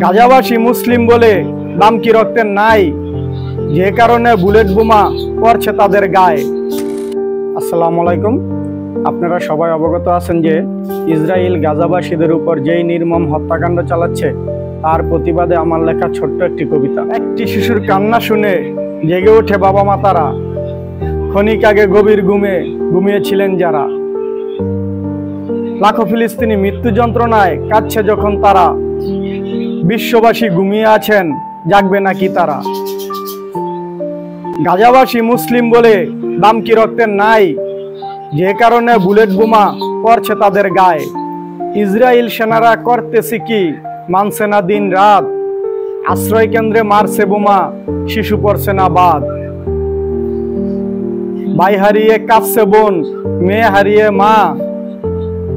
গাজাবাসী মুসলিম বলে দাম কি রক্তের নাই, যে কারণে বুলেট বোমা পড়ছে তাদের গায়ে। আসসালামু আলাইকুম। আপনারা সবাই অবগত আছেন যে ইসরায়েল গাজাবাসীদের উপর যেই নির্মম হত্যাকাণ্ড চালাচ্ছে তার প্রতিবাদে আমার লেখা ছোট্ট একটি কবিতা। একটি শিশুর কান্না শুনে জেগে ওঠে বাবা মা তারা, ক্ষণিক আগে গভীর ঘুমে ঘুমিয়েছিলেন যারা। লাখো ফিলিস্তিনি মৃত্যু যন্ত্রণায় কাঁদছে যখন তারা, বিশ্ববাসী ঘুমিয়ে আছেন, জাগবে নাকি তারা। গাজাবাসী মুসলিম বলে দাম কি রক্তের নাই, যে কারণে বুলেট বোমা পড়ছে তাদের গায়ে। ইসরায়েল সেনারা করতেছে কি, মানছে না দিন রাত, আশ্রয় কেন্দ্রে মারছে বোমা, শিশু পড়ছে না বাদ। ভাই হারিয়ে কাঁদছে বোন, মেয়ে হারিয়ে মা,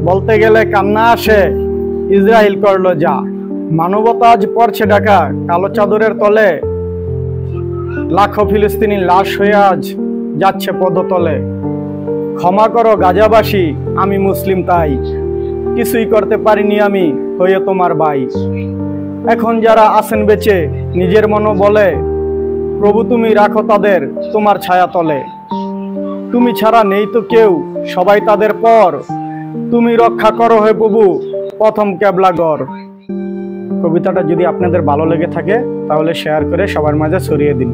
বলতে গেলে কান্না আসে, ইসরায়েল করলো যা। মানবতা আজ পড়ছে ঢাকা কালো চাদরের তলে, লাখো ফিলিস্তিনি লাশ হয়ে আজ যাচ্ছে পদতলে। ক্ষমা করো গাজাবাসী, আমি মুসলিম তাই, কিছুই করতে পারিনি আমি হয়ে তোমার ভাই। এখন যারা আছেন বেঁচে নিজের মনো বলে, প্রভু তুমি রাখো তাদের তোমার ছায়া তলে। তুমি ছাড়া নেই তো কেউ, সবাই তাদের পর, তুমি রক্ষা করো হে প্রভু প্রথম কেবলাগর। কবিতাটা যদি আপনাদের ভালো লেগে থাকে তাহলে শেয়ার করে সবার মাঝে ছড়িয়ে দিন।